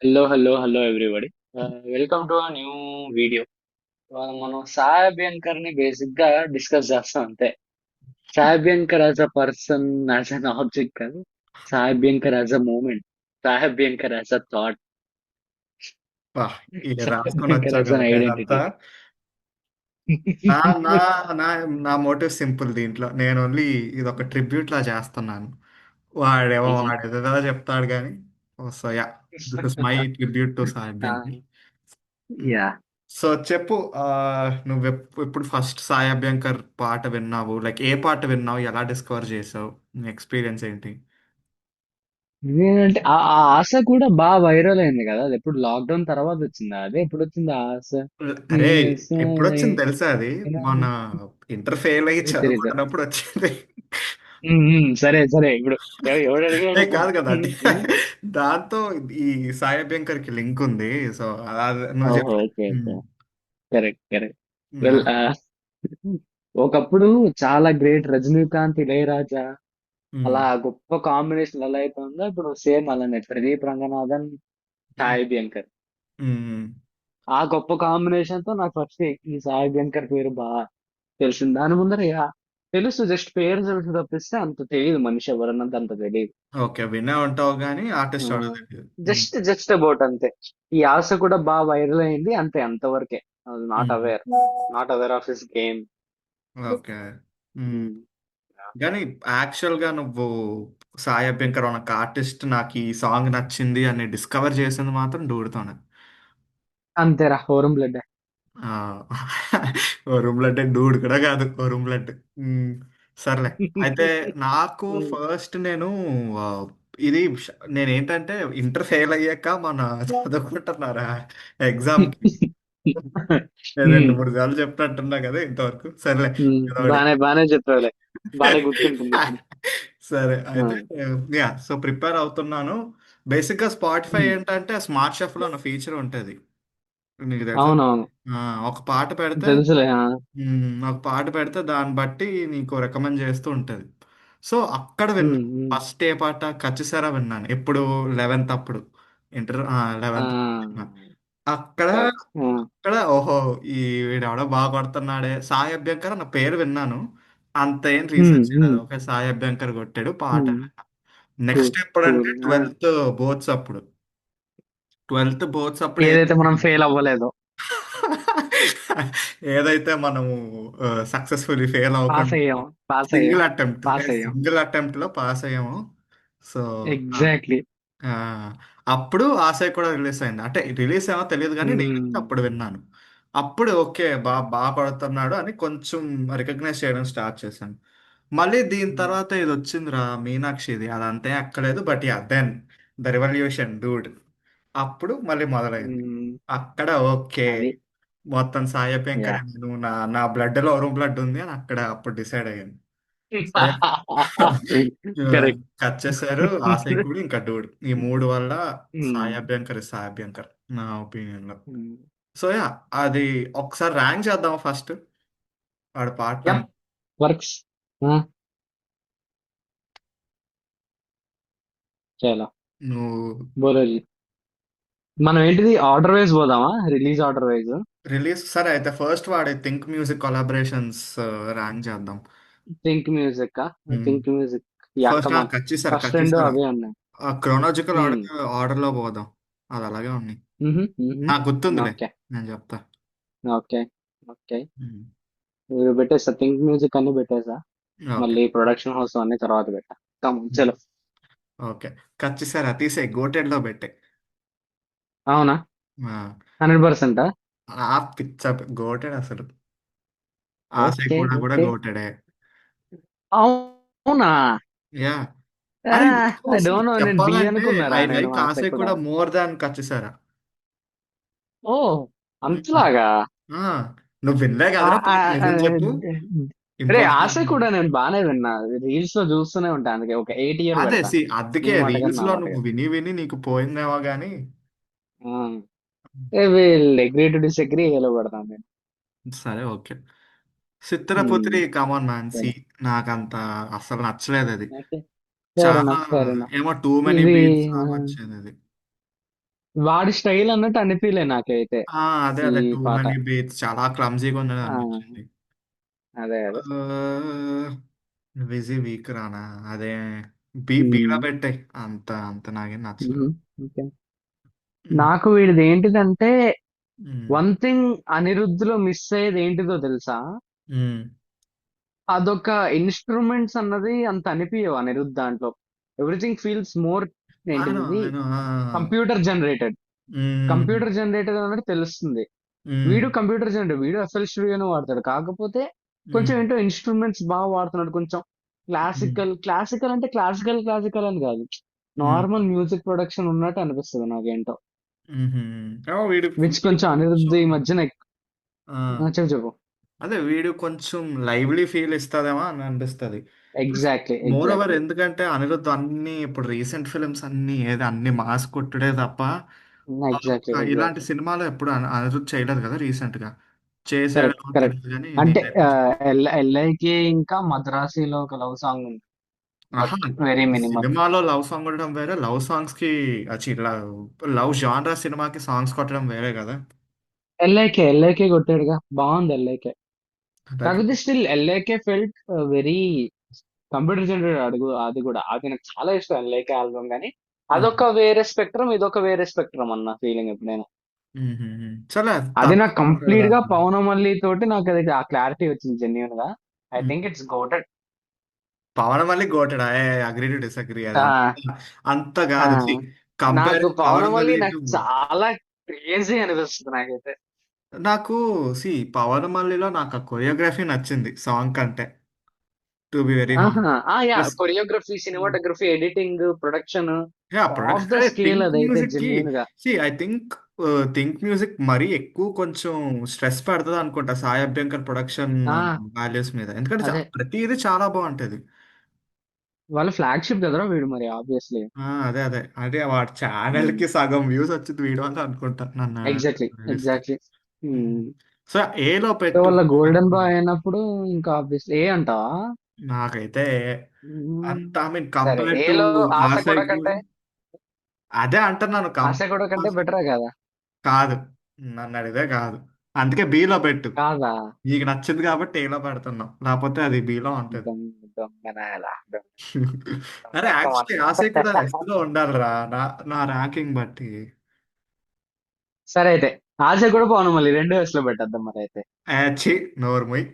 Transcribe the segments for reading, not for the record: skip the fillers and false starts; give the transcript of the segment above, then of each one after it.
Hello everybody. Welcome to new video. మనం సాయి అభ్యంకర్ ని basic గా డిస్కస్ చేస్తాం అంతే. Sai Abhyankar as a person, as an object కాదు. Sai Abhyankar as a moment, Sai Abhyankar as a thought, అబ్బా! ఇది సాయి రాసుకొని అభ్యంకర్ వచ్చావు యాజ్ అన్ కదరా ఇదంతా. ఐడెంటిటీ. నా నా నా నా మోటివ్ సింపుల్ దీంట్లో. నేను ఓన్లీ ఇదొక ట్రిబ్యూట్‌లా చేస్తున్నాను. వాడేదేదో చెప్తాడు గానీ, so, yeah! This is my tribute to Sai Abhyankar. Hmm. Yeah, so, చెప్పు నువ్వెప్పుడు ఫస్ట్ సాయి అభ్యంకర్ పాట విన్నావు? లైక్ ఏ పాట విన్నావు? ఎలా డిస్కవర్ చేసావు? నీ ఎక్స్‌పీరియన్స్ ఏంటి? నేనంటే ఆ ఆశ కూడా బాగా వైరల్ అయింది కదా. అది ఎప్పుడు లాక్డౌన్ తర్వాత వచ్చిందా? అదే ఎప్పుడు వచ్చింది ఆ ఆశ? ఈ అరే! ఆశ ఎప్పుడొచ్చింది తెలుసా అది? మన ఇంటర్ ఫెయిల్ అయ్యి తెలీదు. చదువుకుంటున్నప్పుడు వచ్చింది. సరే సరే, ఇప్పుడు ఎవడు అడిగాడు ఇప్పుడు? కాదు కదా అంటే దాంతో ఈ సాయి అభ్యంకర్‌కి లింక్ ఉంది. సో, అలా నువ్వు ఓహో, చెప్పు. Okay okay. Hmm. Correct correct. ఆ! వెల్, ఒకప్పుడు చాలా గ్రేట్ రజనీకాంత్, ఇళయరాజా హ్మ్. అలా గొప్ప కాంబినేషన్ ఎలా అయితే ఉందో ఇప్పుడు సేమ్ అలానే ప్రదీప్ రంగనాథన్, హ్మ్. సాయి అభ్యంకర్. హ్మ్. ఆ గొప్ప కాంబినేషన్ తో నాకు ఫస్ట్ ఈ సాయి అభ్యంకర్ పేరు బాగా తెలిసింది. దాని ముందర తెలుసు, జస్ట్ పేరు తెలుసు తప్పిస్తే అంత తెలియదు, మనిషి ఎవరన్నది అంత తెలియదు. ఓకే. వినే ఉంటావు గానీ ఆర్టిస్ట్ ఎవరో తెలీదు. హ్మ్. జస్ట్ జస్ట్ అబౌట్ అంతే. ఈ ఆశ కూడా బాగా వైరల్ అయింది అంతే, అంతవరకే. నాట్ హ్మ్. Aware, not aware of his game. Okay. హ్మ్. గానీ యాక్చువల్‌గా నువ్వు సాయి అభ్యంకర్ ఒక ఆర్టిస్ట్ నాకు ఈ సాంగ్ నచ్చింది అని డిస్కవర్ చేసింది మాత్రం డూడ్‌తోనే. అంతేరా, హోరం బ్లడ్. ఆ! 'ఓ రూమ్ బ్లడ్' డూడ్ కూడా కాదు 'ఓ రూమ్ బ్లడ్'. హ్మ్. సర్లే. అయితే నాకు ఫస్ట్ నేను ఆహ్, ఇది నేనేంటంటే ఇంటర్ ఫెయిల్ అయ్యాక మన చదువుకుంటున్నారా ఎగ్జామ్‌కి నేను 2, 3 సార్లు చెప్పినట్టున్నా కదా ఇంతవరకు. సర్లే ఏదో ఒకటి. బానే బానే చెప్పావులే. బానే గుర్తుంటుంది ఇప్పుడు. సరే. ఆ, అయితే సో, ప్రిపేర్ అవుతున్నాను. బేసిక్‌గా స్పాటిఫై ఉమ్, ఏంటంటే స్మార్ట్ షఫుల్ అన్న ఫీచర్ ఉంటది. నీకు తెలుసా? అవునవును, ఆ! ఒక పాట పెడితే తెలుసులే. ఒక పాట పెడితే దాన్ని బట్టి నీకు రికమెండ్ చేస్తూ ఉంటది. సో, అక్కడ విన్నా. ఉమ్. ఫస్ట్ ఏ పాట 'కచ్చుసెర' విన్నాను. ఎప్పుడు 11థ్ అప్పుడు. ఇంటర్ 11థ్ విన్నా. అక్కడ అక్కడ ఓహో! వీడెవడో బాగా కొడుతున్నాడే! సాయి అభ్యంకర్ అన్న పేరు విన్నాను. అంత ఏం రీసెర్చ్ చేయలేదు. ఓకే. సాయి అభ్యంకర్ కొట్టాడు పాట విన్నా. కూల్ నెక్స్ట్ ఎప్పుడంటే కూల్. 12థ్ బోర్డ్స్ అప్పుడు. 12థ్ బోర్డ్స్ అప్పుడు ఏం ఏదైతే మనం చేశాను ఫెయిల్ అవ్వలేదో, ఏదైతే మనము సక్సెస్‌ఫుల్లీ ఫెయిల్ పాస్ అవ్వకుండా అయ్యాం, పాస్ అయ్యాం, సింగిల్ అటెంప్ట్ పాస్ అయ్యాం. సింగిల్ అటెంప్ట్‌లో పాస్ అయ్యాము. సో, ఆ! ఎగ్జాక్ట్లీ. ఆ! అప్పుడు 'ఆశయ్' కూడా రిలీజ్ అయింది. అంటే రిలీజ్ ఏమో తెలీదు గానీ నేనైతే అప్పుడు విన్నాను. అప్పుడు ఓకే. బా కొడుతున్నాడు అని కొంచెం రికగ్నైజ్ చేయడం స్టార్ట్ చేశాను. మళ్ళీ దీని తర్వాత ఇదొచ్చిందిరా 'మీనాక్షిది' అదంతే ఎక్కలేదు. But yeah! Then 'the revolution dude' అప్పుడు మళ్ళీ మొదలైంది. అక్కడ ఓకే. అది. మొత్తం సాయి యా. అభ్యంకరే నువ్వు నా నా బ్లడ్‌లో వరుణ్ బ్లడ్ ఉంది అని అక్కడ అప్పుడు డిసైడ్ అయ్యాను. So, yeah! కరెక్ట్. కట్ చేశారు. 'ఆశయ్' కూడా ఇంకా 'డూడ్' ఈ 3 వల్ల సాయి అభ్యంకర్ ఇస్ సాయి అభ్యంకర్ నా ఒపీనియన్‌లో. So, yeah! అది ఒకసారి ర్యాంక్ చేద్దామా ఫస్ట్ వాడి యా, పాటలన్నీ? వర్క్స్. చాలా. నువ్వు బోలోజీ. మనం ఏంటిది, ఆర్డర్ వైజ్ పోదామా? Release order wise. సరే అయితే ఫస్ట్ వాడి 'థింక్ మ్యూజిక్' కొలాబరేషన్స్ ర్యాంక్ చేద్దాం. Think music. Hmm. Think music. Yeah, first come on. కచ్చేసారు. ఫస్ట్ రెండు అవే ఉన్నాయి. క్రోనాలజికల్ హ్మ్. ఆర్డర్‌లో పోదాం. అది అలాగే ఉన్నాయి. మ్హూ. గుర్తుందిలే. ఓకే నేను చెప్తా. Okay okay. హ్మ్. ఇవి పెట్టేస్తా, థింక్ మ్యూజిక్ అన్ని పెట్టేసా. ఓకే. మళ్ళీ ప్రొడక్షన్ హౌస్ అన్ని తర్వాత పెట్టా. కమాన్ హ్మ్. చలో. ఓకే. కచ్చేసారా తీసేయి గోటెడ్‌లో పెట్టేయి. అవునా? ఆ! 100%. ఆ పిచ్చ గోటెడ్ అసలు. ఆశయ్ ఓకే కూడా ఓకే. గోటెడే. అవునా? యాహ్! అరే ఎందుకు ఐ అసలు డోంట్ నో, నేను బి చెప్పాలంటే అనుకున్నారా ఐ నేను, లైక్ ఆశ ఆశయ్ కూడా. కూడా మోర్ థాన్ కచ్చేసారా. ఓ, హ్మ్. అంతలాగా? ఆ! నువ్వు వినలే ఆ, కదరా ఆ, పాట ఆ, నిజం చెప్పు. అరే, ఇంపోసిబుల్ ఆశ కూడా నేను బానే విన్నా. రీల్స్ లో చూస్తూనే ఉంటాను, అందుకే ఒక 8 ఇయర్ అదే పెడతా. అందుకే నీ మాట గాని నా రీల్స్‌లో మాట నువ్వు గాని. విని విని నీకు పోయిందేమో గాని వీల్ అగ్రీ టు డిసగ్రీ, ఏలో పెడతాను నేను. సరే ఓకే. 'చిత్రపుత్రి' కమ్ ఆన్ మ్యాన్ నాకంత అస్సలు నచ్చలేదది. ఓకే. ఫేర్ చాలా ఎనఫ్, ఫేర్ ఎనఫ్. ఏమో టూ మెనీ ఇది బీట్స్ లాగా వచ్చేదది. వాడి స్టైల్ అన్నట్టు అనిపించలే నాకైతే ఆ! అదే ఈ అదే. టూ పాట. మెనీ బీట్స్ చాలా క్లమ్జీగా ఉన్నది ఆ! అనిపించింది. అదే అదే. ఆహ్, 'విజీ వీక్ రానా' అదే బీలో హ్మ్. పెట్టేయ్. అంత నాకేం నచ్చలేదు. హుహు. ఓకే. హ్మ్. నాకు వీడిది ఏంటిదంటే హ్మ్. వన్ థింగ్ అనిరుద్‌లో మిస్ అయ్యేది ఏంటిదో తెలుసా? హ్మ్. అదొక ఇన్‌స్ట్రుమెంట్స్ అన్నది అంత అనిపియవు అనిరుద్ దాంట్లో. ఎవ్రీథింగ్ ఫీల్స్ మోర్ ఏంటిదిది ఐ నో. ఆ! Computer generated. Hmm. Computer generated అన్నట్టు తెలుస్తుంది. హ్మ్. వీడు కంప్యూటర్ జనరేటర్. వీడు ఎఫ్ఎల్ స్టూడియోనే వాడతాడు. కాకపోతే కొంచెం హ్మ్. ఏంటో ఇన్‌స్ట్రుమెంట్స్ బాగా వాడుతున్నాడు. కొంచెం హ్మ్. క్లాసికల్ అంటే క్లాసికల్ అని కాదు. హ్మ్. నార్మల్ మ్యూజిక్ ప్రొడక్షన్ ఉన్నట్టు అనిపిస్తది నాకేంటో. హుహు. వీడు విచ్ వీడు కొంచెం అనిరుద్ కొంచెం ఈ మధ్యన ఆ! చెప్పు చెప్పు. అదే వీడు కొంచెం లైవ్లీ ఫీల్ ఇస్తదేమో అని అనిపిస్తది. Plus exactly. More over exactly. ఎందుకంటే అనిరుద్ అన్ని ఇప్పుడు రీసెంట్ ఫిల్మ్స్ అన్ని ఏదో అన్ని మాస్ కొట్టుడే తప్ప ఎగ్జాక్ట్‌లీ. ఇలాంటి ఎగ్జాక్ట్‌లీ. సినిమాలు ఎప్పుడు అనిరుద్ చేయలేదు కదా రీసెంట్ గా. కరెక్ట్. చేసాడో కరెక్ట్. తెలియదు కానీ అంటే నేనైతే ఎల్ఐకి ఇంకా మద్రాసిలో ఒక లవ్ సాంగ్ ఉంది. ఆహా బట్ వెరీ మినిమల్. సినిమాలో లవ్ సాంగ్ కొట్టడం వేరే లవ్ సాంగ్స్ కి లవ్ జానరా సినిమాకి సాంగ్స్ కొట్టడం వేరే కదా. ఎల్ఐకే కొట్టాడుగా. బాగుంది ఎల్ఐకే. దట్ కాకపోతే still LIK felt very computer generated అడుగు అది కూడా. అది నాకు చాలా ఇష్టం ఎల్ఐకే ఆల్బమ్ గానీ అదొక వేరే స్పెక్ట్రమ్, ఇదొక వేరే స్పెక్ట్రమ్ అన్న ఫీలింగ్ ఎప్పుడైనా. సరే అది నాకు తర్వాత కంప్లీట్ గా మాట్లాడదాం. పవనమల్లి తోటి నాకు అది ఆ క్లారిటీ వచ్చింది జెన్యున్ గా. I think it's goated. Pavan మళ్ళీ goated I agree to disagree అది అంత ఆ కాదు నాకు కంపేరింగ్ పవన్ పవనమల్లి మళ్ళీ టు నాకు చాలా క్రేజీ అనిపిస్తుంది నాకైతే. నాకు పవన్ మళ్ళీలో నాకు ఆ కొరియోగ్రఫీ నచ్చింది సాంగ్ కంటే టు బి వెరీ ఆహా! Honest yeah plus choreography, cinematography, editing, production of the అదే స్కేల్ థింక్ అదైతే మ్యూజిక్ కి జెన్యూన్ గా. ఐ థింక్ మ్యూజిక్ మరీ ఎక్కువ కొంచెం స్ట్రెస్ పెడుతుంది అనుకుంటా సాయి అభ్యంకర్ ప్రొడక్షన్ ఆ! వాల్యూస్ మీద ఎందుకంటే అదే. ప్రతిదీ చాలా బాగుంటది. వాళ్ళ ఫ్లాగ్‌షిప్ కదరా వీడు మరి ఆబ్వియస్‌లీ. అదే వాడి ఛానల్ కి సగం వ్యూస్ వచ్చింది వీడియో వల్ల అనుకుంటా నన్ను ఎగ్జాక్ట్‌లీ. తెలిస్తే. ఎగ్జాక్ట్‌లీ. హ్మ్. సో ఏలో సో పెట్టు వాళ్ళ గోల్డెన్ బాయ్ అయినప్పుడు ఇంకా ఆబ్వియస్‌లీ ఏ అంటావా? నాకైతే హ్మ్. అంత ఐ మీన్ సరే. కంపేర్ టు ఏలో ఆశ ఆశయ్ కూడా కూడా కంటే అదే అంటున్నాను ఆశ కూడా కంటే బెటరే కదా! కాదు నన్ను అడిగితే కాదు అందుకే బీలో పెట్టు కాదా? నీకు నచ్చింది కాబట్టి ఏలో పెడుతున్నాం లేకపోతే అది బీలో ఉంటది. దొంగ దొంగనాయాల దొంగ అరే దొంగ కమాన్. యాక్చువల్లీ ఆశయ్ కూడా ఎస్ లో ఉండాలిరా నా నా ర్యాంకింగ్ బట్టి. సరే అయితే. ఆశ కూడా పవన్ మళ్ళీ 2 ఎస్‌లో పెట్టేద్దాం మరైతే. ఛీ నోర్ముయ్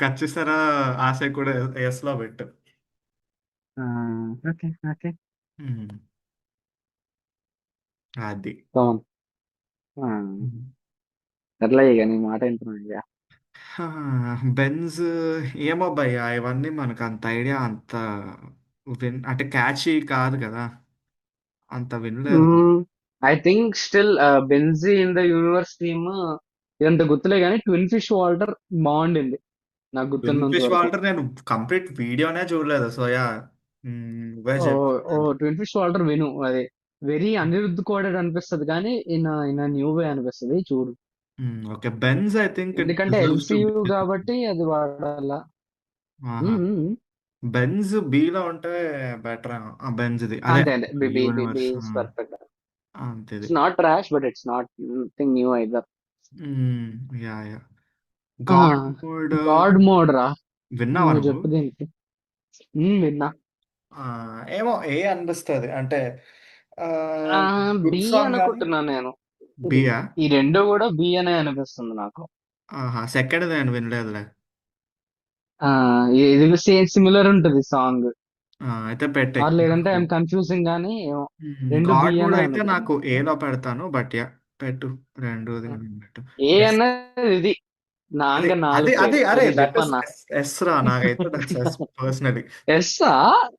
ఖచ్చితంగా ఆశయ్ కూడా ఎస్ లో పెట్టు. ఆ! ఓకే. ఓకే. ఉమ్, అది పవన్. ఆ! సర్లే ఇగ నీ మాట ఇంటున్నా ఇగ. బెంజ్ ఏమో భయ్యా ఇవన్నీ మనకు అంత ఐడియా అంత అంటే క్యాచీ కాదు కదా అంత వినలేదు. Hmm. I think still 'Benji in the universe' theme ఇదంత గుర్తులే గానీ 'ట్విన్ ఫిష్ వాల్టర్' బావుండింది. నాకు ట్విన్ గుర్తున్నంత ఫిష్ వరకు. వాల్టర్ నేను కంప్లీట్ వీడియోనే చూడలేదు సో యా నువ్వే చెప్పు. Oh! Oh! 'Twin fish Walter' విను. అది వెరీ అనిరుద్ కోడెడ్ అనిపిస్తది కానీ ఇన్ ఎ న్యూ వే అనిపిస్తది చూడు. Okay Benz I think it ఎందుకంటే డిజర్వ్స్ టు ఎల్‌సీయూ బి. గాబట్టి అది వాడాల. ఆహా హ్మ్. హ్మ్. హ్మ్. బెంజ్ బీలో ఉంటే బెటర్ బెంజ్ది అదే అంతే. అంతే. B B B B universe is perfect. అంతేది. It's not trash but it's not nothing new either. Yeah yeah ఆ! గాడ్ మోడ్ 'గాడ్ మోడ్' రా. విన్నావా నువ్వు నువ్వు? చెప్పు దీనికి. విన్నా. ఆ, ఏమో ఏ అనిపిస్తుంది అంటే గుడ్ బి సాంగ్ కానీ అనుకుంటున్నా నేను. బియా. ఈ 2 గూడా బి అనే అనిపిస్తుంది నాకు. ఆహా సెకండ్ నేను వినలేదులే. ఆ! ఇది సిమిలర్ ఉంటది సాంగ్. అయితే పెట్టే ఆర్ లేదంటే ఐయామ్ కన్‌ఫ్యూజింగ్ గానీ ఏమో 2 బి గాడ్ మోడ్ అనే అయితే నాకు అనుకుంటున్నా. ఏలో పెడతాను బట్ యా పెట్టు రెండు ఆ! పెట్టు. ఏ ఎస్ అన్నది ఇది. అది నాంగ అది 4 అది సైడ్. అరే ఇది దట్ ఇస్ చెప్పన్నా. ఎస్ రా నాకైతే దట్స్ ఎస్ పర్సనలీ. యెస్సా?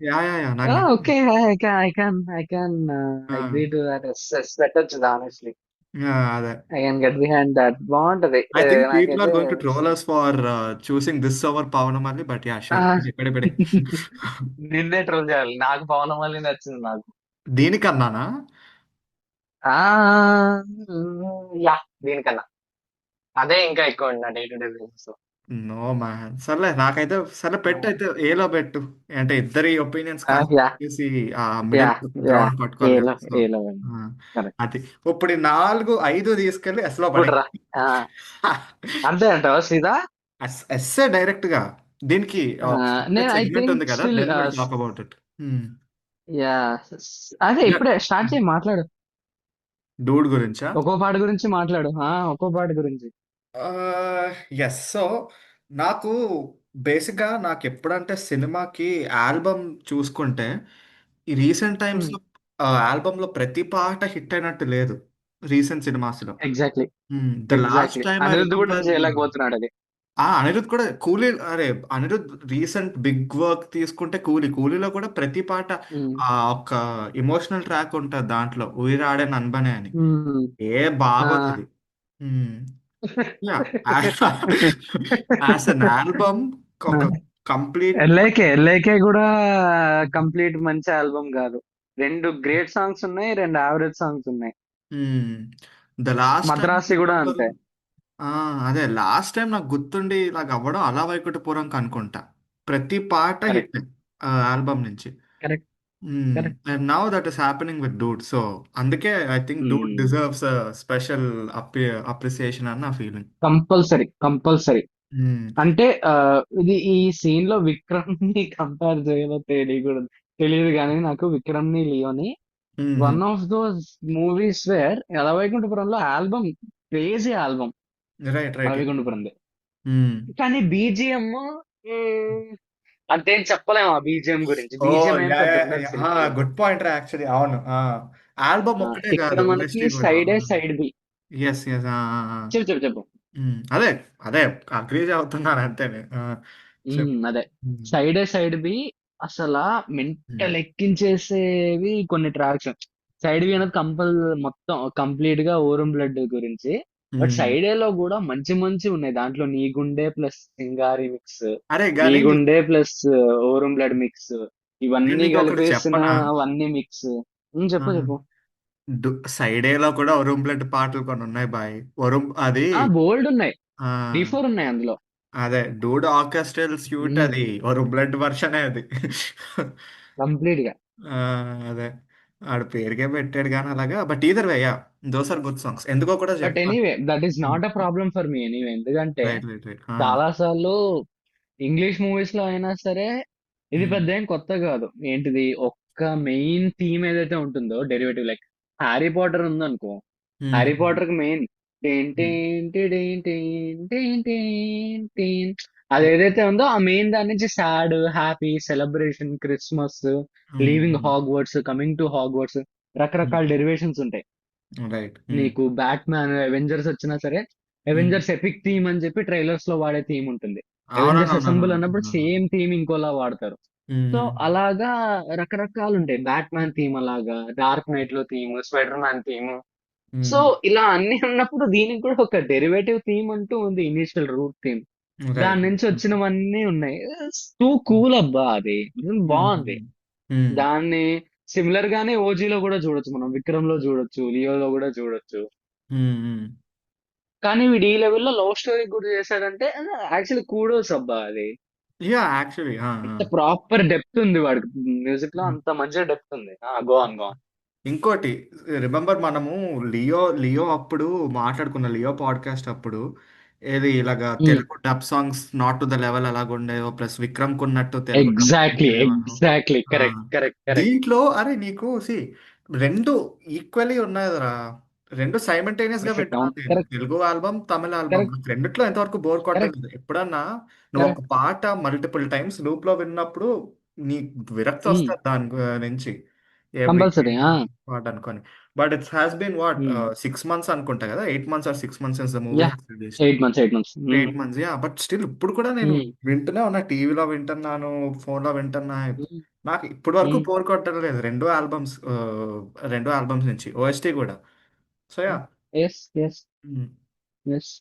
యా నాకు ఓకే. నచ్చింది. I can agree to that. Yes పెట్టొచ్చు హానెస్ట్‌లీ. అదే I can get behind that. బావుంటది. ఐ థింక్ పీపుల్ ఆర్ నాకైతే going to troll us for choosing this over Pawan but yeah ఆ! Sure పెడే పెడే. నిన్నే ట్రోల్ చేయాలి. నాకు పవనమల్లి నచ్చింది నాకు. దీనికన్నానా. ఆ! యాహ్! దీనికన్నా. అదే ఇంకా ఎక్కువ నా డే టు డే బేసిస్‌లో. నో మ్యాన్, సర్లే నాకైతే సర్లే పెట్టు అయితే ఏలో పెట్టు. అంటే ఇద్దరి ఒపీనియన్స్ యా కన్సిడర్ చేసి ఆ యా మిడిల్ యా గ్రౌండ్ పట్టుకోవాలి కదా, ఏలో సో ఏలో కరెక్ట్. అది. ఇప్పుడు ఈ 4 5 తీసుకెళ్ళి ఎస్లో పడే. ఇప్పుడురా అంతే అంటావా సీదా? ఎస్సే డైరెక్ట్ గా. దీనికి ఒక నేను సపరేట్ ఐ సెగ్మెంట్ థింక్ ఉంది కదా, still then will talk about it. Yeah అదే ఇప్పుడే స్టార్ట్ చేయి మాట్లాడు. డూడ్ గురించా? ఒక్కో పాట గురించి మాట్లాడు, ఒక్కో పాట గురించి. ఎస్. సో నాకు బేసిక్గా నాకు ఎప్పుడంటే సినిమాకి ఆల్బమ్ చూసుకుంటే, ఈ రీసెంట్ టైమ్స్లో ఆల్బమ్లో ప్రతి పాట హిట్ అయినట్టు లేదు రీసెంట్ సినిమాస్లో. Exactly the last exactly time I Anirudh కూడా రిమెంబర్. చేయలేకపోతున్నాడు అది. అనిరుద్ కూడా కూలీ, అరే అనిరుద్ రీసెంట్ బిగ్ వర్క్ తీసుకుంటే కూలీలో కూడా ప్రతి పాట ఉమ్, ఒక ఇమోషనల్ ట్రాక్ ఉంటుంది దాంట్లో, ఉయిరాడే నన్బనే అని. ఉమ్, ఏ బాగోదు ఆ. అది. యా. యాజ్ అన్ ఆల్బమ్ ఒక కంప్లీట్. ఎల్ఏకే కూడా కంప్లీట్ మంచి ఆల్బమ్ కాదు. రెండు గ్రేట్ సాంగ్స్ ఉన్నాయి, రెండు యావరేజ్ సాంగ్స్ ఉన్నాయి. ద లాస్ట్ టైం మద్రాసి కూడా రిమెంబర్. అంతే. అదే లాస్ట్ టైం నాకు గుర్తుండి ఇలాగ అవ్వడం అలా వైకుంఠపురం అనుకుంటా. ప్రతి పాట హిట్ కరెక్ట్ ఆల్బమ్ నుంచి. Correct correct. And now that is happening with dude. So అందుకే I think dude deserves special appreciation అని నా ఫీలింగ్. Compulsory compulsory. అంటే ఇది ఈ సీన్ లో విక్రమ్ ని కంపేర్ చేయాలో తెలియదు కానీ నాకు విక్రమ్ ని లియోని one of those movies where ఎలవైకుంఠపురంలో album crazy album right right. ఎలవైకుంఠపురంది. కానీ బీజిఎం అంతేం చెప్పలేము ఆ బీజిఎం గురించి. ఓ బీజిఎం ఏం యా పెద్ద యా ఉండదు యా, సినిమాలో. గుడ్ పాయింట్ రా యాక్చువల్లీ. అవును. ఆల్బమ్ ఒక్కటే ఇక్కడ కాదు, మనకి ఓఎస్టీ కూడా. Side A side B. Yes yes. చెప్పు చెప్పు చెప్పు. అదే అదే అగ్రీ అవుతున్నాను అంతేనే. చెప్పు. అదే సైడ్ ఏ సైడ్ బి అసలు మెంటల్ ఎక్కించేసేవి కొన్ని ట్రాక్స్. సైడ్ బి అనేది మొత్తం కంప్లీట్ గా ఓరం బ్లడ్ గురించి. బట్ సైడ్ ఏ లో కూడా మంచి మంచి ఉన్నాయి దాంట్లో. నీ గుండె ప్లస్ సింగారి మిక్స్, అరే నీ గానీ గుండె ప్లస్ ఓరం బ్లడ్ మిక్స్, నేను ఇవన్నీ నీకు ఒకటి కలిపేసిన చెప్పనా? అవన్నీ మిక్స్. చెప్పు చెప్పు. సైడ్ ఏలో కూడా వరుణ్ బ్లడ్ పాటలు కొన్ని ఉన్నాయి బాయ్. వరుణ్ అది. బోల్డ్ ఉన్నాయి. ఆ 3-4 ఉన్నాయి అందులో. అదే డూడ్ ఆర్కెస్ట్రల్ స్యూట్ అది వరుణ్ బ్లడ్ వర్షనే అది. కంప్లీట్ గా. ఆ, అదే ఆడ పేరుకే పెట్టాడు కానీ అలాగా. But either way yeah, those are good songs. ఎందుకో కూడా బట్ చెప్తాను. Anyway that is not a problem for me anyway. ఎందుకంటే రైట్ రైట్ రైట్. చాలా సార్లు ఇంగ్లీష్ మూవీస్ లో అయినా సరే ఇది పెద్ద ఏం కొత్త కాదు. ఏంటిది, ఒక్క మెయిన్ థీమ్ ఏదైతే ఉంటుందో డెరివేటివ్, లైక్ హ్యారీ పాటర్ ఉందనుకో. హ్యారీ పాటర్ కి మెయిన్ అది ఏదైతే ఉందో ఆ మెయిన్ దాని నుంచి sad, happy, celebration, Christmas, leaving Hogwarts, coming to Hogwarts, రకరకాల డెరివేషన్స్ ఉంటాయి. రైట్. నీకు బ్యాట్ మ్యాన్, అవెంజర్స్ వచ్చినా సరే అవెంజర్స్ ఎపిక్ థీమ్ అని చెప్పి ట్రైలర్స్ లో వాడే థీమ్ ఉంటుంది. అవెంజర్స్ అసెంబుల్ అన్నప్పుడు అవునవునవును. సేమ్ థీమ్ ఇంకోలా వాడతారు. సో అలాగా రకరకాలు ఉంటాయి. బ్యాట్ మ్యాన్ థీమ్ అలాగా, డార్క్ నైట్ లో theme, spider man theme. So ఇలా అన్ని ఉన్నప్పుడు దీనికి కూడా ఒక డెరివేటివ్ థీమ్ అంటూ ఉంది, ఇనిషియల్ రూట్ థీమ్. దాని రైట్. నుంచి వచ్చినవన్నీ ఉన్నాయి. టూ కూల్ అబ్బా అది. బాగుంది. దాన్ని సిమిలర్ గానే ఓజీలో కూడా చూడొచ్చు, మనం విక్రమ్ లో చూడొచ్చు, లియోలో కూడా చూడొచ్చు. కానీ వీడు ఈ లెవెల్లో లవ్ స్టోరీ కూడా చేశాడంటే యాక్చువల్లీ కూడోస్ అబ్బా అది. Yeah actually. అంత ప్రాపర్ డెప్త్ ఉంది వాడికి. మ్యూజిక్ లో అంత మంచిగా డెప్త్ ఉంది. Go on. ఇంకోటి రిమెంబర్, మనము లియో లియో అప్పుడు మాట్లాడుకున్న లియో పాడ్కాస్ట్ అప్పుడు, ఏది ఇలాగా Telugu dub songs not to the level అలాగుండేవో, ప్లస్ విక్రమ్ కున్నట్టు తెలుగు డబ్ ఎగ్జాక్ట్లీ ఉండేవో. ఎగ్జాక్ట్లీ ఆ, కరెక్ట్ కరెక్ట్ కరెక్ట్. దీంట్లో అరే నీకు రెండు ఈక్వల్లీ ఉన్నాయిరా. రెండు సైమల్టేనియస్ గా పర్ఫెక్ట్. వింటున్నాను అవును. నేను, కరెక్ట్ తెలుగు ఆల్బమ్ తమిళ ఆల్బమ్. కరెక్ట్ రెండిట్లో ఎంతవరకు బోర్ కరెక్ట్ కొట్టలేదు ఎప్పుడన్నా. నువ్వు ఒక కరెక్ట్. పాట మల్టిపుల్ టైమ్స్ లూప్ లో విన్నప్పుడు నీ విరక్తి వస్తుంది దాని నుంచి. Every compulsory. పాట అనుకొని. But it's has been what 6 months అనుకుంటా కదా, 8 months or 6 months since the movie yeah has released. 8 months 8 months. 8 months, yeah. But still ఇప్పుడు కూడా నేను వింటూనే ఉన్నా, టీవీలో వింటున్నాను, ఫోన్లో వింటున్నా. నాకు ఇప్పటి వరకు బోర్ కొట్టలేదు రెండు ఆల్బమ్స్ నుంచి ఓఎస్టీ కూడా. So yeah. Yes yes yes.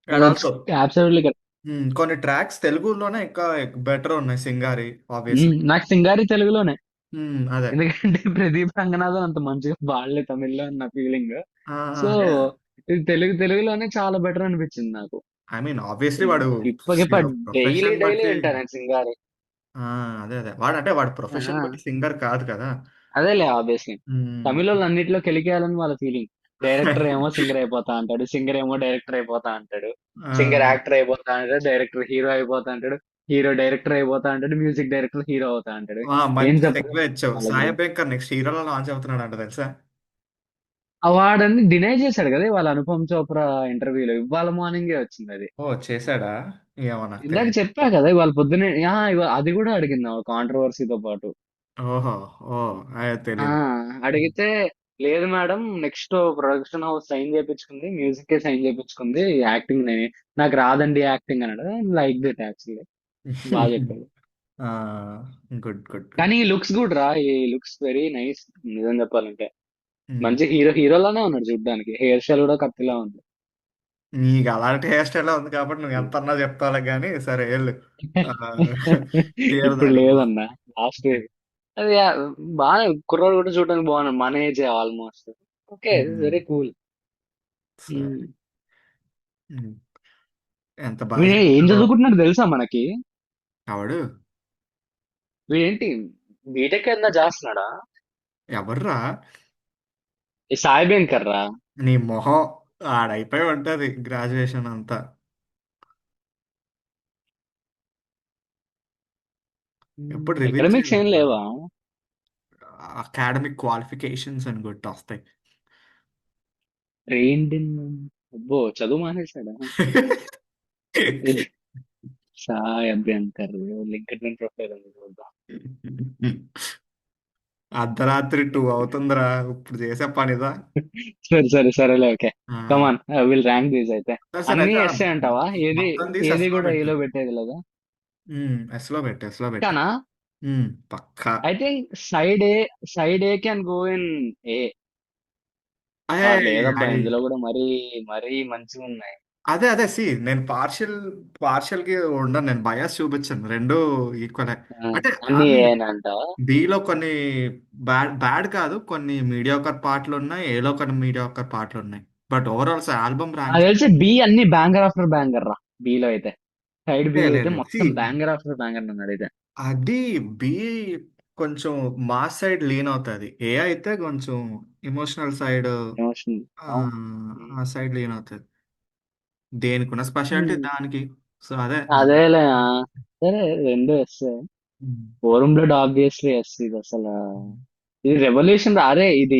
And that's also absolutely correct. కొన్ని ట్రాక్స్ తెలుగులోనే ఇంకా బెటర్ ఉన్నాయి. సింగారి ఆబ్వియస్లీ. నాకు సింగారి తెలుగులోనే. అదే. ఎందుకంటే ప్రదీప్ రంగనాథన్ అంత మంచిగా పాడలే తమిళ్లో అన్న ఫీలింగ్. So yeah. ఇది తెలుగులోనే చాలా బెటర్ అనిపించింది నాకు. ఐ మీన్ ఆబ్వియస్లీ వాడు గిప్ప గిప్ప డైలీ ప్రొఫెషన్ డైలీ బట్టి వింటా నేను సింగారే. ఆ, అదే అదే వాడు ప్రొఫెషన్ బట్టి సింగర్ కాదు కదా. అదేలే ఆబ్వియస్లీ. ఉమ్, తమిళ వాళ్ళు అన్నిట్లో కెలికేయాలని వాళ్ళ ఫీలింగ్. డైరెక్టర్ ఏమో సింగర్ అయిపోతా అంటాడు, సింగర్ ఏమో డైరెక్టర్ అయిపోతా అంటాడు, ఆ, సింగర్ యాక్టర్ అయిపోతా అంటాడు, డైరెక్టర్ హీరో అయిపోతా అంటాడు, హీరో డైరెక్టర్ అయిపోతా అంటాడు, మ్యూజిక్ డైరెక్టర్ హీరో అవుతా అంటాడు. ఏం మంచి చెప్పరు సెగ్వే ఇచ్చావు. వాళ్ళకి. సాయి అభ్యంకర్ నెక్స్ట్ హీరోలో లాంచ్ అవుతున్నాడు అంట తెలుసా. వాడని డినై చేశాడు కదా వాళ్ళ అనుపమ్ చోప్రా ఇంటర్వ్యూలో, ఇవాళ మార్నింగే వచ్చింది అది. ఓ చేశాడా, ఏమో నాకు ఇందాక తెలియదు. చెప్పా కదా ఇవాళ పొద్దునే, అది కూడా అడిగింది కాంట్రవర్సీతో పాటు. ఓహో, ఓ అదే ఆ తెలీదు. అడిగితే, లేదు madam, next production house sign చేయించుకుంది, మ్యూజిక్ కే సైన్ చేయించుకుంది, యాక్టింగ్ నాకు రాదండి యాక్టింగ్ అన్నాడు. Like that actually. బాగా చెప్పాడు. ఆ, గుడ్ గుడ్ గుడ్. కానీ ఈ లుక్స్ గుడ్ రా, ఈ లుక్స్ వెరీ నైస్. నిజం చెప్పాలంటే మంచి హీరోలానే ఉన్నాడు చూడ్డానికి. హెయిర్ స్టైల్ కూడా కత్తిలా ఉంది. నీకు అలాంటి హెయిర్ స్టైల్ ఉంది కాబట్టి నువ్వు ఎంత అన్నా చెప్తావు కానీ సరే వెళ్ళు. క్లియర్ ఇప్పుడు దానికి పో. లేదన్నా, లాస్ట్ అది బాగా, కుర్రాడు కూడా చూడడానికి బాగున్నాడు, మన ఏజ్ ఆల్మోస్ట్. ఓకే, ఉమ్, వెరీ కూల్. సరే. ఉమ్, ఎంత బాగా వీడు ఏం చెప్పాడో. చదువుకుంటున్నాడు తెలుసా మనకి? అవడు వీడేంటి, బీటెక్ ఏదైనా చేస్తున్నాడా? ఎవర్రా. ఈ సాయి వెంకర్ రా. నీ మొహం ఆడైపోయి ఉంటది గ్రాడ్యుయేషన్ అంతా. ఎప్పుడు రివీల్ ఎకడమిక్స్ ఏం చేయలేదు. లేవా? అకాడమిక్ క్వాలిఫికేషన్స్ అని కొట్టి వస్తాయి. ట్రైన్డ్ ఇన్, అబ్బో చదువు మానేశాడా? ఇది సాయి అభ్యంకర్ లింక్డ్ఇన్ ప్రొఫైల్ ఉంది చూద్దాం. అర్ధరాత్రి 2 అవుతుందిరా ఇప్పుడు చేసే పనిదా. సరే సరే సరేలే, ఓకే. ఆ, కమాన్, విల్ ర్యాంక్ దీస్ అయితే. సరే సరే అన్ని అయితే ఎస్ఏ అంటావా? ఏది, మొత్తం తీసి ఏది ఎస్లో కూడా పెట్టు. ఏలో పెట్టేది లేదా? ఎస్లో పెట్టు. కానా? పక్కా. I think side A can go in A. అదే లేదబ్బా, అది ఇందులో కూడా మరీ మరీ మంచిగా ఉన్నాయి. అదే అదే నేను పార్షియల్ కి ఉండను, నేను బయాస్ చూపించాను రెండు ఈక్వల్. అంటే అన్ని అవి ఏనా అంటావా? బిలో కొన్ని బ్యాడ్ బ్యాడ్ కాదు, కొన్ని మీడియాకర్ పాటలు ఉన్నాయి, ఏలో కొన్ని మీడియాకర్ పాటలు ఉన్నాయి. బట్ ఓవరాల్ ఆల్బమ్ నాకు ర్యాంక్ తెలిసి బి అన్ని బ్యాంగర్ ఆఫ్టర్ బ్యాంగర్ రా. బిలో అయితే, సైడ్ బి అయితే లేదు. మొత్తం బ్యాంగర్ ఆఫ్టర్ బ్యాంగర్ అన్నాడు అయితే. అది బి కొంచెం మాస్ సైడ్ లీన్ అవుతుంది, ఏ అయితే కొంచెం ఇమోషనల్ సైడ్, ఎమోషన్. అవును. ఆ సైడ్ లీన్ అవుతుంది. దేనికున్న స్పెషాలిటీ Hmm. దానికి. సో అదే అదేలే. సరే, రెండు ఎస్. ఉమ్. ఫోరం బ్లడ్ ఆబ్వియస్లీ ఎస్. ఇది అసలు, ఇది రెవల్యూషన్ రా. అరే ఇది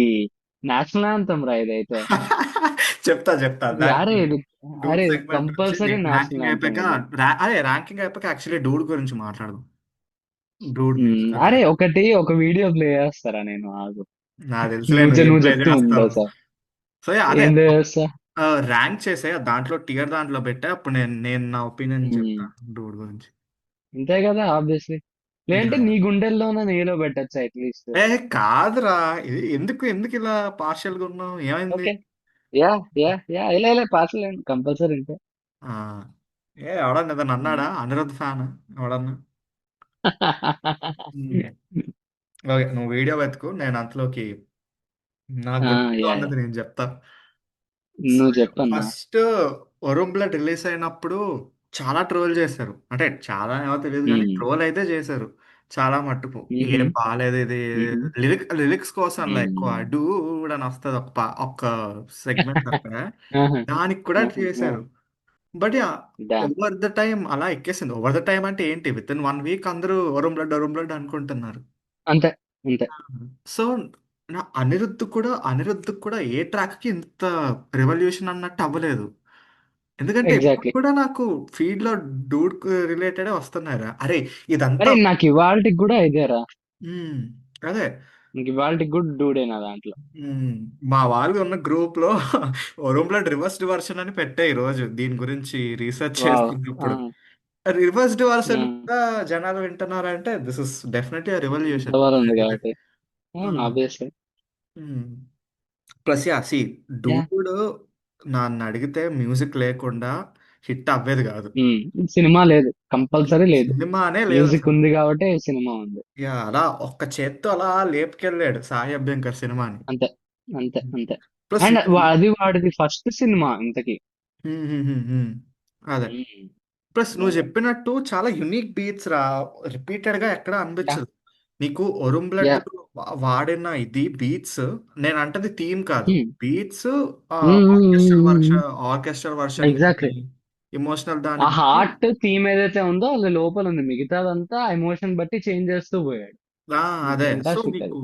నేషనల్ యాంథమ్ రా ఇదైతే. చెప్తా ఇది దానికి అరే ఇది, డూడ్ అరే ఇది సెగ్మెంట్ నుంచి కంపల్సరీ నేషనల్ ర్యాంకింగ్ యాంథమ్ అయిపోయాక ఇది. అదే ర్యాంకింగ్ అయిపోయాక యాక్చువల్లీ డూడ్ గురించి మాట్లాడదు. డూడ్ మ్యూజిక్ అరే ఒక వీడియో ప్లే చేస్తారా నేను, ఆగు. నాకు తెలుసులే నువ్వు ఏం నువ్వు ప్లే చెప్తూ ఉండు చేస్తావు. సార్. సో అదే ఏం ప్లే చేస్తా? ర్యాంక్ చేసే దాంట్లో టియర్ దాంట్లో పెట్టా, అప్పుడు నేను నా ఒపీనియన్ చెప్తాను డూడ్ గురించి. అంతే కదా ఆబ్వియస్లీ. లేదంటే నీ గుండెల్లోనే నేలో పెట్టచ్చు అట్లీస్ట్. ఏ కాదురా, ఇది ఎందుకు ఎందుకు ఇలా పార్షియల్ గా ఉన్నావు, ఏమైంది. ఓకే. యా యా యా, ఇలా ఇలా పాటలు కంపల్సరీ ఉంటే. ఆ, ఎవడన్నా ఏదన్నా అన్నాడా అనిరుద్ధ్ ఫ్యాన్ ఎవడన్నా. ఉమ్. ఓకే, నువ్వు వీడియో వెతుకు, నేను అంతలోకి నా గుర్తులో యా యా, ఉన్నది నేను చెప్తా. నువ్వు చెప్పన్నా. ఫస్ట్ వరుణ్ బ్లడ్ రిలీజ్ అయినప్పుడు చాలా ట్రోల్ చేశారు, అంటే చాలా ఏమో తెలియదు కానీ ట్రోల్ అయితే చేశారు చాలా మట్టుకు. ఏం బాగాలేదు ఇది, లిరిక్స్ కోసం ఎక్కువ డూడ్ అని వస్తుంది ఒక్క సెగ్మెంట్ అక్కడ, దానికి కూడా చేశారు. But yeah, damn. Over the time అలా ఎక్కేసింది. ఓవర్ ద టైం అంటే ఏంటి, విత్ ఇన్ 1 వీక్ అందరూ వరుణ్ బ్లడ్ అనుకుంటున్నారు. అంతే అంతే. సో నా అనిరుద్ధ్ కూడా ఏ ట్రాక్ కి ఇంత రెవల్యూషన్ అన్నట్టు అవ్వలేదు. ఎందుకంటే ఎప్పుడు ఎగ్జాక్ట్లీ. కూడా నాకు ఫీడ్ లో డూడ్ రిలేటెడ్ వస్తున్నారా, అరే ఇదంతా. అరే నాకు ఇవాళకి కూడా ఇదేరా. మ్మ్, అదే. నాకు ఇవాళకి కూడా డూడే నా దాంట్లో. మ్మ్, మా వాళ్ళు ఉన్న గ్రూప్ లో వరుణ్ బ్లడ్ రివర్స్డ్ వర్షన్ అని పెట్టే ఈ రోజు దీని గురించి రీసెర్చ్ వావ్. చేస్తున్నప్పుడు, రివర్స్డ్ వర్షన్ కూడా జనాలు వింటున్నారంటే దిస్ ఇస్ డెఫినెట్లీ రెవల్యూషన్. ఇంతవరకు ఉంది కాబట్టి. అవును obviously. Plus yeah see yeah. Dude నన్ను అడిగితే మ్యూజిక్ లేకుండా హిట్ అవ్వేది కాదు. సినిమా లేదు, కంపల్సరీ లేదు. సినిమానే లేదు మ్యూజిక్ అసలు. ఉంది కాబట్టి సినిమా ఉంది. యా అలా ఒక్క చేత్తో అలా లేపుకెళ్ళాడు సాయి అభ్యంకర్ సినిమాని. అంతే అంతే అంతే. ప్లస్ అండ్ అది వాడిది ఫస్ట్ సినిమా ఇంతకి. అదే. ఉమ్, ప్లస్ నువ్వు అదే చెప్పినట్టు చాలా యునిక్ బీట్స్ రా. రిపీటెడ్ గా ఎక్కడ యా అనిపించదు. నీకు ఒరుం బ్లడ్ యా వాడిన ఇది బీట్స్, నేను అంటది థీమ్ కాదు, బీట్స్, ఆర్కెస్ట్రల్ వర్షన్ ఎగ్జాక్ట్లీ. కానీ ఇమోషనల్ ఆ దానికి కానీ. హార్ట్ థీమ్ ఏదైతే ఉందో అది లోపల ఉంది, మిగతాదంతా ఎమోషన్ బట్టి చేంజ్ చేస్తూ పోయాడు. ఆ, అదే. సో ఫెంటాస్టిక్ అది. నీకు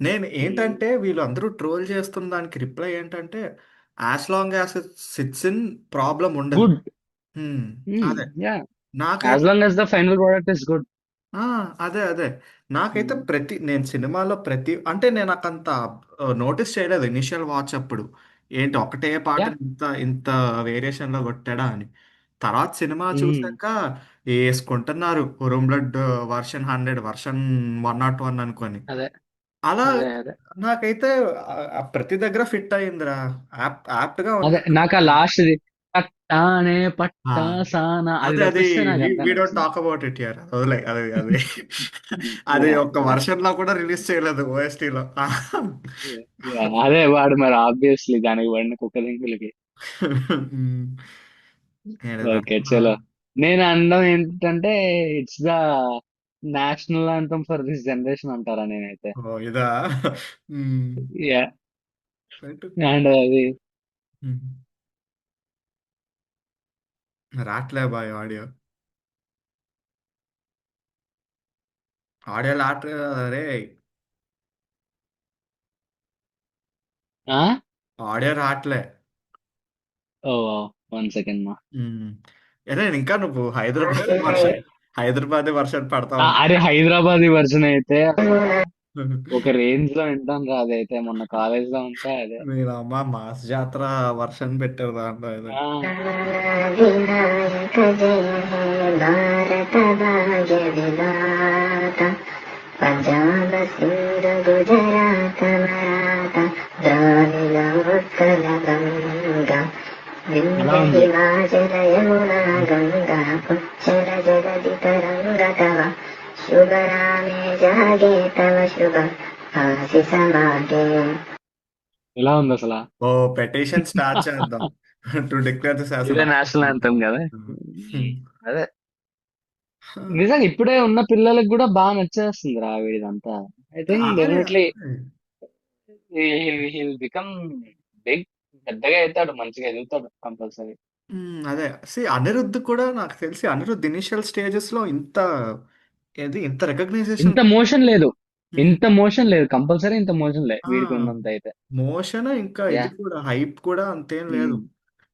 నేను ఏంటంటే వీళ్ళు అందరూ ట్రోల్ చేస్తున్న దానికి రిప్లై ఏంటంటే, as long as it sits in, problem ఉండదు. గుడ్. హ్మ్. అదే. యా, యాజ్ నాకైతే long as the final product is good. ఆ! అదే. అదే. నాకైతే నేను సినిమాలో అంటే నేను నాకంత నోటీస్ చేయలేదు ఇనిషియల్ వాచ్ అప్పుడు. ఏంటి ఒకటే యా. పాటని ఇంత ఇంత వేరియేషన్‌లో కొట్టాడా అని. తర్వాత సినిమా చూసాక యేసుకుంటున్నారు 'ఉరుం బ్లడ్' వర్షన్ 100, వర్షన్ 101 అనుకోని. అదే అలా అదే అదే నాకైతే ప్రతి దగ్గర ఫిట్ అయిందిరా. యాప్ట్‌గా అదే ఉంది. నాకు ఆ లాస్ట్ పట్టానే ఆ! పట్టాసాన అది అదే. తప్పిస్తే నాకు అంతా వి డోంట్ నచ్చింది. Talk about it here. వదిలేయ్. అది అది యా ఒక్క యా వెర్షన్‌లో కూడా రిలీజ్ చేయలేదు ఓఎస్టీలో. యా. అదే వాడు మరి ఆబ్వియస్లీ దానికి పడిన కుక్కలింకులకి. హ్మ్. ఓకే ఏడదబ్బా! చలో. నేను అనడం ఏంటంటే it's the national anthem for this generation అంటారా నేనైతే. ఓహ్! ఇదా? హ్మ్. యా. పెట్టు. అండ్ అది హ్మ్. రాట్లే బాయ్ ఆడియో. ఆడియో రాట్లే అరేయ్! ఆ ఆడియో రాట్లే. ఓ 1 సెకండ్ మా. హ్మ్. ఇంకా నువ్వు హైదరాబాదీ వర్షన్ పడతా అరే ఉంటావు. హైదరాబాద్ వర్షన్ అయితే ఒక రేంజ్ లో వింటాను రా. అదైతే మొన్న కాలేజ్ లో ఉంటే అదే. మీరమ్మ మాస్ జాతర వర్షన్ పెట్టారు దాంట్లో ఏదో. ఆ వినాయక జయ హే భారత భాగ్య విధాత పంజాబ సింధ్ గుజరాత మరాఠ ద్రావిడ ఉత్కల గంగా అలా వింధ్య ఉంది. హిమాచల యమునా గంగా ఉచ్చల జగతి తరంగ తవ శుభ నామే జాగే తవ శుభ ఆశిస మాగే. ఇలా ఉంది అసలు. ఓ పెటిషన్ స్టార్ట్ చేద్దాం టు డిక్లేర్ దిస్ యాజ్ ఇదే నేషనల్ నేషనల్ యాంథమ్ కదా. యాంథమ్. అదే నిజంగా ఇప్పుడే ఉన్న పిల్లలకి కూడా బాగా నచ్చేస్తుంది రా వీడిదంతా. ఐ థింక్ అదే డెఫినెట్లీ అదే. He'll become big. పెద్దగా అవుతాడు, మంచిగా ఎదుగుతాడు కంపల్సరీ. అదే అనిరుద్ధ్ కూడా నాకు తెలిసి అనిరుద్ధ్ ఇనిషియల్ స్టేజెస్ లో ఇంత రికగ్నైజేషన్. ఇంత మోషన్ లేదు, ఇంత మోషన్ లేదు, కంపల్సరీ ఇంత మోషన్ లేదు ఆ వీడికి ఉన్నంత అయితే. మోషన్ ఇంకా యా. ఇది కూడా హైప్ కూడా అంతేం లేదు.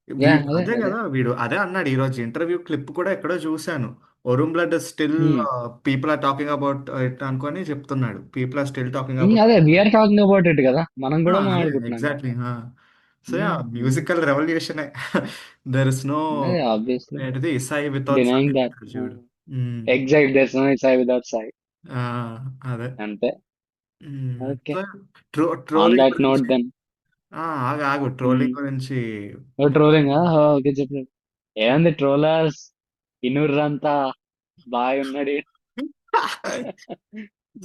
యా అదే అదే అదే. కదా వీడు అదే అన్నాడు ఈ రోజు ఇంటర్వ్యూ క్లిప్ కూడా ఎక్కడో చూశాను. ఒరుం blood still people are talking about it అనుకొని చెప్తున్నాడు. People are still talking about. అదే వీఆర్ టాకింగ్ అబౌట్ ఇట్ కదా, మనం కూడా అదే మాట్లాడుకుంటున్నాం కదా. ఎగ్జాక్ట్లీ. సో మ్యూజికల్ రెవల్యూషనే. దెర్ ఇస్ నో అదే ఆబ్వియస్లీ ఏంటిది ఇసాయి వితౌట్ సాయి డినైయింగ్ దట్. అంటారు చూడు. మ్మ్. Exact that's no Sai without Sai. ఆ, అదే. అంతే. Okay. So on trolling that note గురించి దెన్. ఆగు ఆగు ట్రోలింగ్ గురించి ట్రోలింగ్. ఓకే చెప్పు. ఏముంది ట్రోలర్స్, ఇన్నూర్రంతా బాయ్ ఉన్నాడు.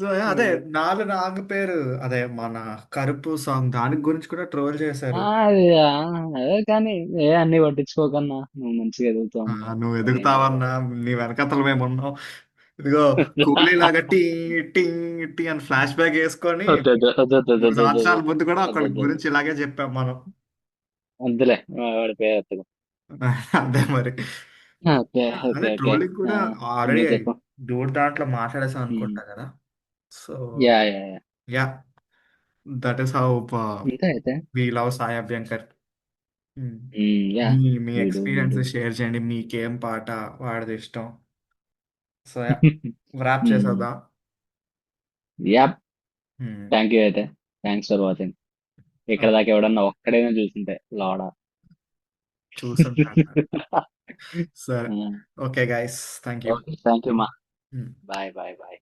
సో అదే నాలు నాగు పేరు, అదే మన కరుపు సాంగ్ దాని గురించి కూడా ట్రోల్ చేశారు. అది అదే కానీ అన్ని పట్టించుకోకన్నా నువ్వు మంచిగా ఎదుగుతూ ఆ, ఉన్నావు. నువ్వు అదేం లేదు. ఎదుగుతావన్నా నీ వెనకతలు మేము ఉన్నాం. ఇదిగో కూలీ లాగా టీ టీ టీ అని ఫ్లాష్ బ్యాక్ వేసుకొని వద్దు వద్దు వద్దు వద్దు వద్దు 3 సంవత్సరాల ముందు కూడా వద్దు ఒకళ్ళ వద్దు వద్దు. గురించి ఇలాగే చెప్పాం మనం. వద్దులే వాడి పేరు ఎత్తకు. అదే మరి. ఓకే అదే ఓకే ఓకే. ట్రోలింగ్ కూడా ఆల్రెడీ ఇంకా చెప్పు. డూడ్ దాంట్లో మాట్లాడేసాం అనుకుంటా కదా. So yeah yeah yeah. Yeah, that is how ఇంకా అయితే we love Sai Abhyankar. Yeah మీ మీ వీడు ఎక్స్పీరియన్స్ వీడు షేర్ చేయండి. మీకేం పాట వాడిది ఇష్టం. సో యా, ర్యాప్ చేసేద్దాం. యా. హ్మ్. థ్యాంక్ యూ అయితే. Thanks for watching. ఇక్కడ ఓకే. దాకా ఎవడన్నా ఒక్కడైనా చూసుంటే లాడా. చూసుంటాను. సరే. Okay guys, thank you. Okay thank you మా. Bye bye bye.